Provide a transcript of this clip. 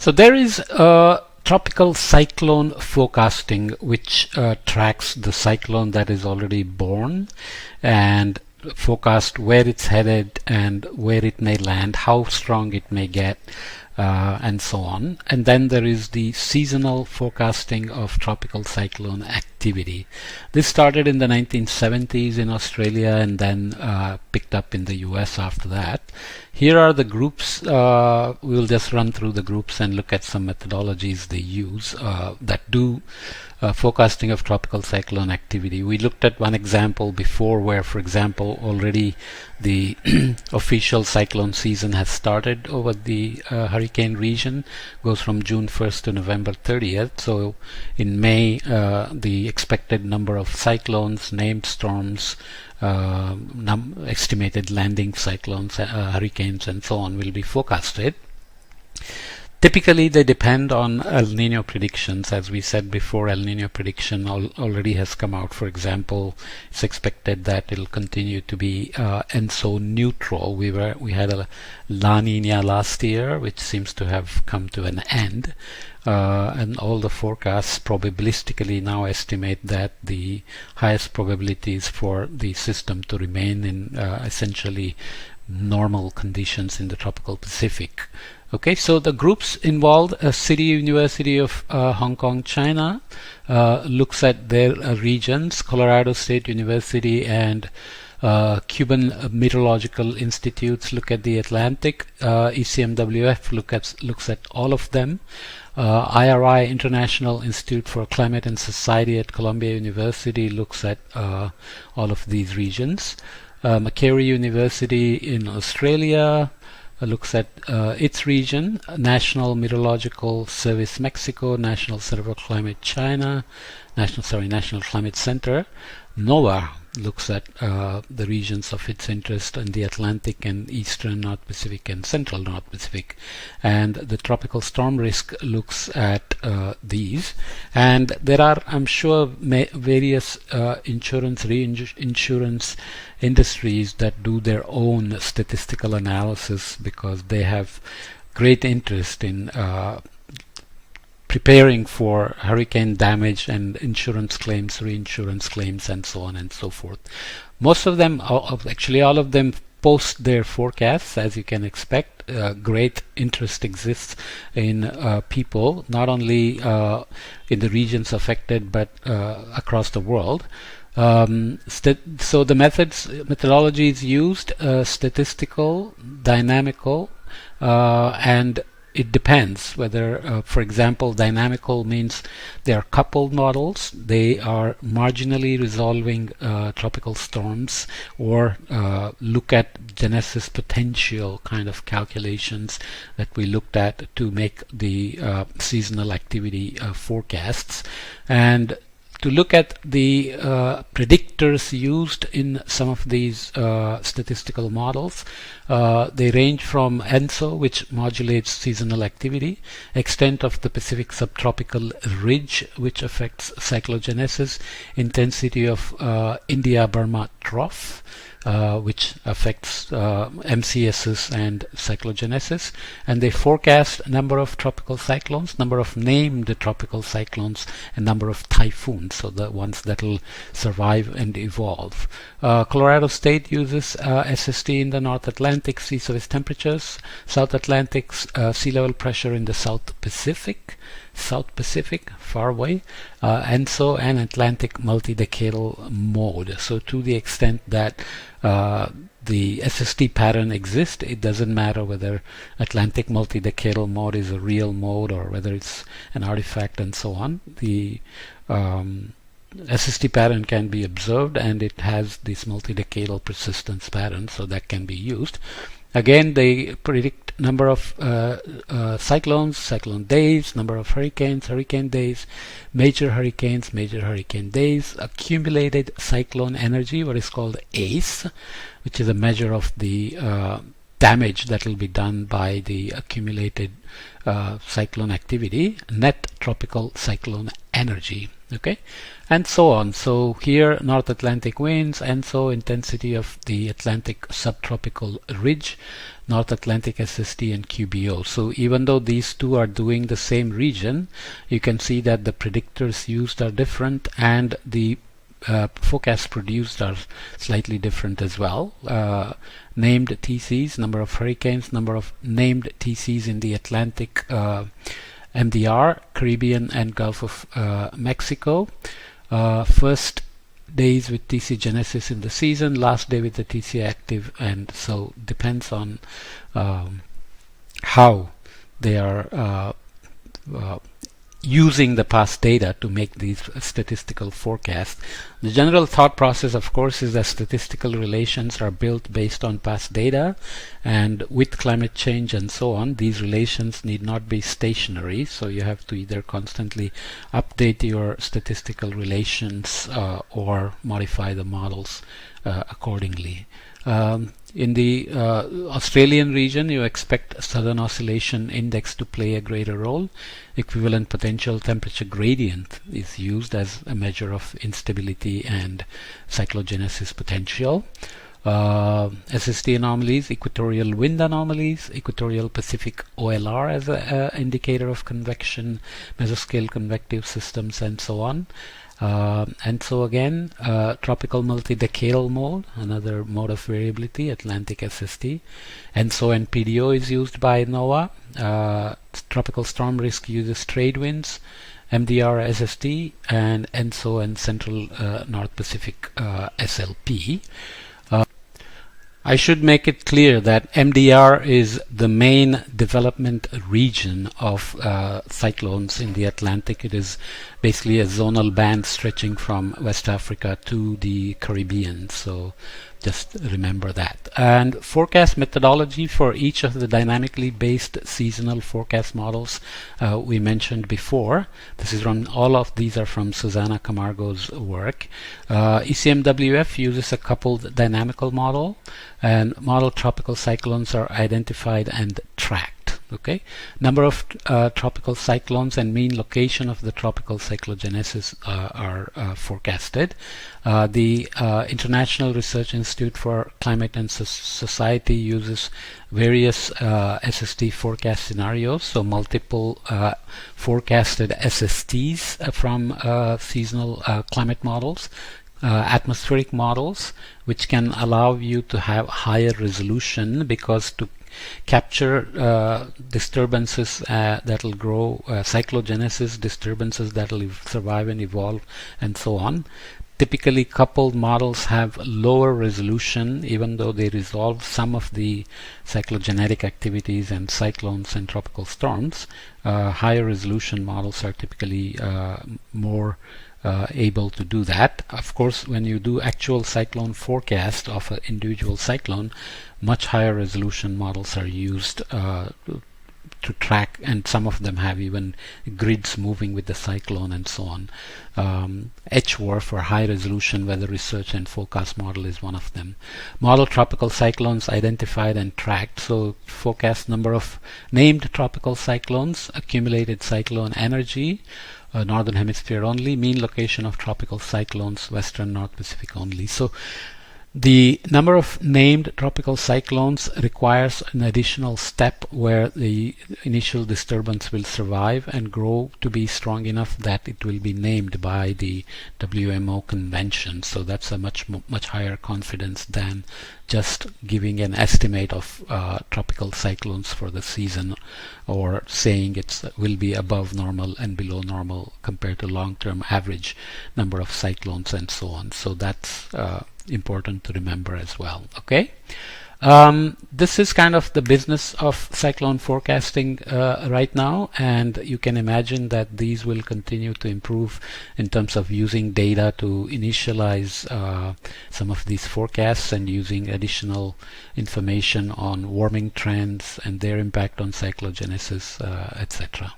So there is a tropical cyclone forecasting which tracks the cyclone that is already born and forecast where it's headed and where it may land, how strong it may get, and so on. And then there is the seasonal forecasting of tropical cyclone activity. This started in the 1970s in Australia and then picked up in the US after that. Here are the groups. We'll just run through the groups and look at some methodologies they use that do forecasting of tropical cyclone activity. We looked at one example before where, for example, already the official cyclone season has started over the hurricane region, goes from June 1st to November 30th. So in May, the expected number of cyclones, named storms, estimated landing cyclones, hurricanes, and so on will be forecasted. Typically, they depend on El Nino predictions. As we said before, El Nino prediction already has come out. For example, it's expected that it'll continue to be ENSO neutral. We had a La Nina last year, which seems to have come to an end. And all the forecasts probabilistically now estimate that the highest probabilities for the system to remain in essentially normal conditions in the tropical Pacific. Okay, so the groups involved, City University of Hong Kong, China, looks at their regions, Colorado State University and Cuban Meteorological Institutes look at the Atlantic, ECMWF looks at all of them. IRI, International Institute for Climate and Society at Columbia University, looks at all of these regions. Macquarie University in Australia looks at its region, National Meteorological Service Mexico, National Center for Climate China, National Climate Center. NOAA looks at the regions of its interest in the Atlantic and Eastern North Pacific and Central North Pacific, and the tropical storm risk looks at these. And there are, I'm sure, various reinsurance industries that do their own statistical analysis because they have great interest in preparing for hurricane damage and insurance claims, reinsurance claims, and so on and so forth. Most of them, actually all of them, post their forecasts, as you can expect. Great interest exists in people, not only in the regions affected, but across the world. So the methodologies used, statistical, dynamical, and it depends whether, for example, dynamical means they are coupled models, they are marginally resolving tropical storms, or look at genesis potential kind of calculations that we looked at to make the seasonal activity forecasts. And to look at the predictors used in some of these statistical models, they range from ENSO, which modulates seasonal activity, extent of the Pacific subtropical ridge, which affects cyclogenesis, intensity of India-Burma trough, which affects MCSs and cyclogenesis, and they forecast number of tropical cyclones, number of named tropical cyclones, and number of typhoons, so the ones that will survive and evolve. Colorado State uses SST in the North Atlantic, sea surface temperatures, South Atlantic sea level pressure in the South Pacific, far away, ENSO and Atlantic multidecadal mode. So to the extent that the SST pattern exists, it doesn't matter whether Atlantic multidecadal mode is a real mode or whether it's an artifact and so on. The SST pattern can be observed, and it has this multidecadal persistence pattern, so that can be used. Again, they predict number of cyclones, cyclone days, number of hurricanes, hurricane days, major hurricanes, major hurricane days, accumulated cyclone energy, what is called ACE, which is a measure of the damage that will be done by the accumulated cyclone activity, net tropical cyclone energy. Okay, and so on. So here North Atlantic winds, and so intensity of the Atlantic subtropical ridge, North Atlantic SST and QBO. So even though these two are doing the same region, you can see that the predictors used are different, and the forecasts produced are slightly different as well. Named TCs, number of hurricanes, number of named TCs in the Atlantic, MDR, Caribbean and Gulf of Mexico. First days with TC genesis in the season, last day with the TC active, and so depends on how they are using the past data to make these statistical forecasts. The general thought process, of course, is that statistical relations are built based on past data, and with climate change and so on, these relations need not be stationary, so you have to either constantly update your statistical relations or modify the models accordingly. In the Australian region, you expect Southern Oscillation Index to play a greater role. Equivalent potential temperature gradient is used as a measure of instability and cyclogenesis potential. SST anomalies, equatorial wind anomalies, equatorial Pacific OLR as an indicator of convection, mesoscale convective systems, and so on. And so again, tropical multi-decadal mode, another mode of variability, Atlantic SST. And so NPDO is used by NOAA. Tropical storm risk uses trade winds, MDR SST, and ENSO and Central North Pacific SLP. I should make it clear that MDR is the main development region of cyclones in the Atlantic. It is basically a zonal band stretching from West Africa to the Caribbean, so just remember that. And forecast methodology for each of the dynamically based seasonal forecast models we mentioned before. This is from, all of these are from Susana Camargo's work. ECMWF uses a coupled dynamical model, and model tropical cyclones are identified and tracked. Okay, number of tropical cyclones and mean location of the tropical cyclogenesis are forecasted. The International Research Institute for Climate and Society uses various SST forecast scenarios, so multiple forecasted SSTs from seasonal climate models. Atmospheric models, which can allow you to have higher resolution, because to capture disturbances that will grow, cyclogenesis, disturbances that will survive and evolve, and so on. Typically, coupled models have lower resolution, even though they resolve some of the cyclogenetic activities and cyclones and tropical storms. Higher resolution models are typically more able to do that. Of course, when you do actual cyclone forecast of an individual cyclone, much higher resolution models are used to track, and some of them have even grids moving with the cyclone and so on. HWRF, or High Resolution Weather Research and Forecast Model, is one of them. Model tropical cyclones identified and tracked, so forecast number of named tropical cyclones, accumulated cyclone energy, Northern Hemisphere only, mean location of tropical cyclones, Western North Pacific only. So the number of named tropical cyclones requires an additional step where the initial disturbance will survive and grow to be strong enough that it will be named by the WMO convention. So that's a much higher confidence than just giving an estimate of tropical cyclones for the season, or saying it will be above normal and below normal compared to long-term average number of cyclones and so on. So that's important to remember as well. Okay, this is kind of the business of cyclone forecasting right now, and you can imagine that these will continue to improve in terms of using data to initialize some of these forecasts and using additional information on warming trends and their impact on cyclogenesis, etc.